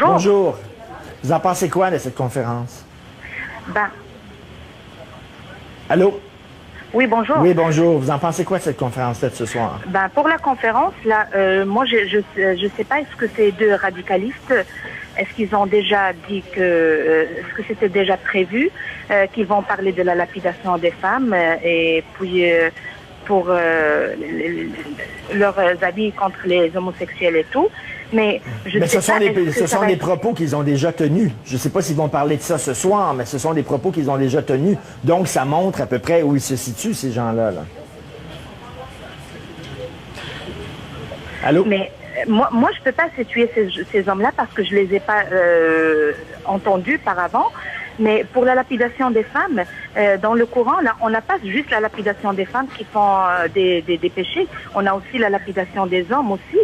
Bonjour. Vous en pensez quoi de cette conférence? Ben, Allô? oui, bonjour. Oui, bonjour. Vous en pensez quoi de cette conférence-là de ce soir? Ben, pour la conférence, là, moi, je sais pas, est-ce que ces deux radicalistes, est-ce qu'ils ont déjà dit que, est-ce que c'était déjà prévu, qu'ils vont parler de la lapidation des femmes, et puis, pour leurs avis contre les homosexuels et tout. Mais je Mais sais ce sont pas, des, est-ce que ce ça sont va des être- propos qu'ils ont déjà tenus. Je ne sais pas s'ils vont parler de ça ce soir, mais ce sont des propos qu'ils ont déjà tenus. Donc, ça montre à peu près où ils se situent, ces gens-là. Là. Allô? Mais moi, je peux pas situer ces hommes-là parce que je les ai pas entendus par avant. Mais pour la lapidation des femmes, dans le Coran, là, on n'a pas juste la lapidation des femmes qui font des péchés. On a aussi la lapidation des hommes aussi.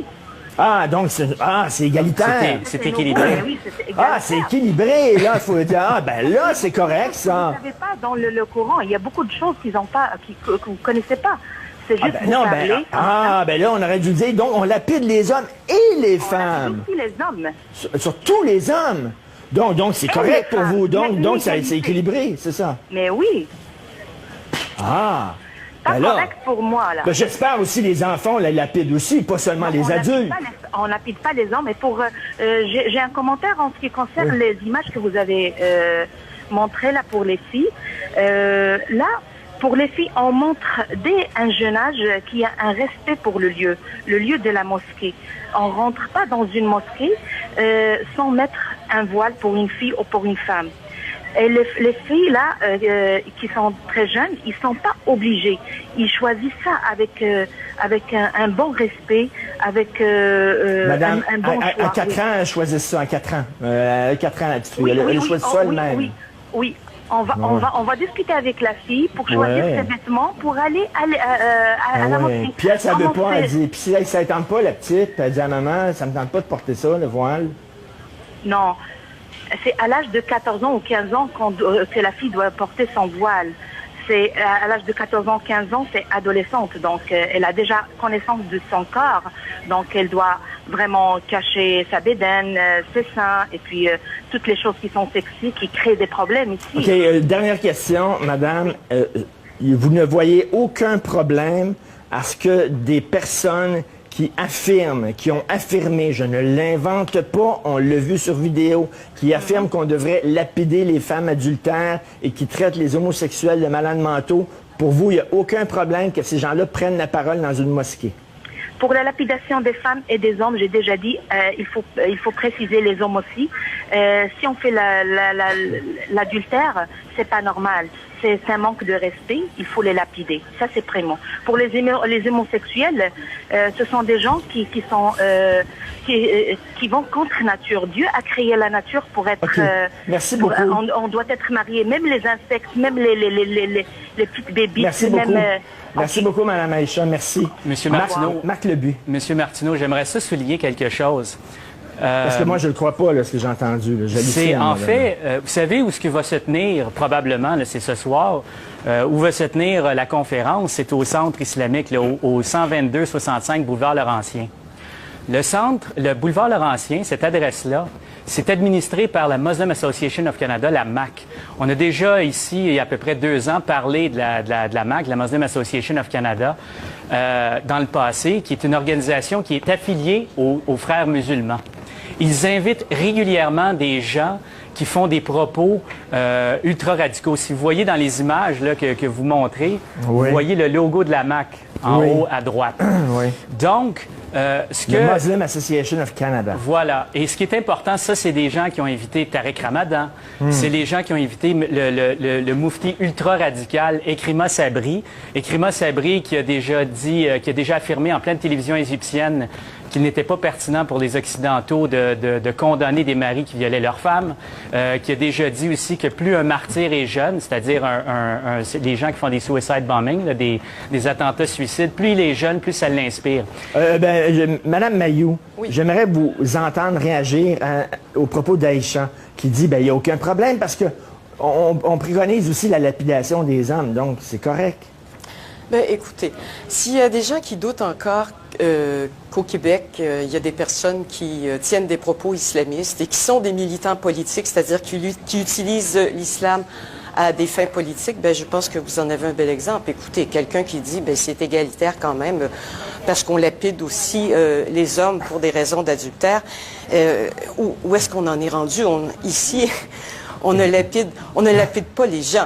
Ah, donc, c'est égalitaire. C'est équilibré. Oui, c'est Ah, c'est équilibré. Là, il faut dire, ah, ben là, c'est correct, Vous ça. ne savez pas, dans le Coran, il y a beaucoup de choses qu'ils ont pas, que vous ne connaissez pas. C'est Ah, juste ben vous non, parler. ben là, on aurait dû dire, donc, on lapide les hommes et les C'est femmes. aussi les hommes. Sur tous les hommes. Donc c'est correct les pour femmes. vous. Il y a une Donc c'est égalité. équilibré, c'est ça. Mais oui, Ah. pas Ben là, correct pour moi, là. ben j'espère aussi les enfants, la lapident aussi, pas seulement On les lapide adultes. pas on lapide pas les hommes. Et pour, j'ai un commentaire en ce qui concerne les images que vous avez montrées là pour les filles. Là, pour les filles, on montre dès un jeune âge qu'il y a un respect pour le lieu de la mosquée. On rentre pas dans une mosquée sans mettre un voile pour une fille ou pour une femme. Et les filles là, qui sont très jeunes, ils sont pas obligés. Ils choisissent ça avec un bon respect, avec Madame, un bon choix. à 4 ans, elles choisissent ça, à 4 ans. 4 ans, la petite fille, Oui, elle oui, choisit oh, ça oui, elle-même. oui, oui. On va discuter avec la fille pour choisir Ouais. ses vêtements pour aller à la Ouais. mosquée. Puis elle, ça veut Comment pas, elle c'est- dit, puis si elle, ça ne tente pas, la petite, puis elle dit à maman, ça me tente pas de porter ça, le voile. Non, c'est à l'âge de 14 ans ou 15 ans que la fille doit porter son voile. C'est à l'âge de 14 ans, 15 ans, c'est adolescente, donc elle a déjà connaissance de son corps, donc elle doit vraiment cacher sa bédaine, ses seins, et puis toutes les choses qui sont sexy, qui créent des problèmes ici. OK, dernière question, madame. Vous ne voyez aucun problème à ce que des personnes qui affirment, qui ont affirmé, je ne l'invente pas, on l'a vu sur vidéo, qui affirment qu'on devrait lapider les femmes adultères et qui traitent les homosexuels de malades mentaux, pour vous, il n'y a aucun problème que ces gens-là prennent la parole dans une mosquée? Pour la lapidation des femmes et des hommes, j'ai déjà dit, il faut préciser les hommes aussi. Si on fait l'adultère, c'est pas normal. C'est un manque de respect. Il faut les lapider. Ça, c'est vraiment. Pour les homosexuels, ce sont des gens qui vont contre nature. Dieu a créé la nature pour être. OK. Merci pour- beaucoup. on doit être marié. Même les insectes, même les petites bébites. Merci même, beaucoup. Merci beaucoup, Mme Aïcha. Merci. Monsieur Martineau. Marc Lebu. Monsieur Martineau, j'aimerais ça souligner quelque chose. Parce que moi, je ne le crois pas, là, ce que j'ai entendu. Là. J'hallucine, C'est en là. fait, vous savez où ce qui va se tenir probablement, là, c'est ce soir, où va se tenir la conférence, c'est au centre islamique, là, au 122-65 boulevard Laurentien. Le boulevard Laurentien, cette adresse-là, c'est administré par la Muslim Association of Canada, la MAC. On a déjà ici, il y a à peu près 2 ans, parlé de la MAC, la Muslim Association of Canada, dans le passé, qui est une organisation qui est affiliée aux frères musulmans. Ils invitent régulièrement des gens qui font des propos ultra-radicaux. Si vous voyez dans les images là, que vous montrez, Oui. vous voyez le logo de la MAC en Oui. haut à droite. Oui. Donc, ce que... Le Muslim Association of Canada. Voilà. Et ce qui est important, ça, c'est des gens qui ont invité Tariq Ramadan. C'est les gens qui ont invité le moufti ultra-radical Ekrima Sabri. Ekrima Sabri qui a déjà dit, qui a déjà affirmé en pleine télévision égyptienne qu'il n'était pas pertinent pour les Occidentaux de condamner des maris qui violaient leurs femmes, qui a déjà dit aussi que plus un martyr est jeune, c'est-à-dire les gens qui font des suicide bombings, là, des attentats suicides, plus il est jeune, plus ça l'inspire. Madame Mayou, j'aimerais vous entendre réagir au propos d'Aïcha, qui dit, il n'y a aucun problème parce que on préconise aussi la lapidation des hommes, donc c'est correct. Ben, écoutez, s'il y a des gens qui doutent encore qu'au Québec, il y a des personnes qui tiennent des propos islamistes et qui sont des militants politiques, c'est-à-dire qui utilisent l'islam à des fins politiques, ben, je pense que vous en avez un bel exemple. Écoutez, quelqu'un qui dit, ben, c'est égalitaire quand même, parce qu'on lapide aussi les hommes pour des raisons d'adultère. Où est-ce qu'on en est rendu? Ici, on ne lapide pas les gens.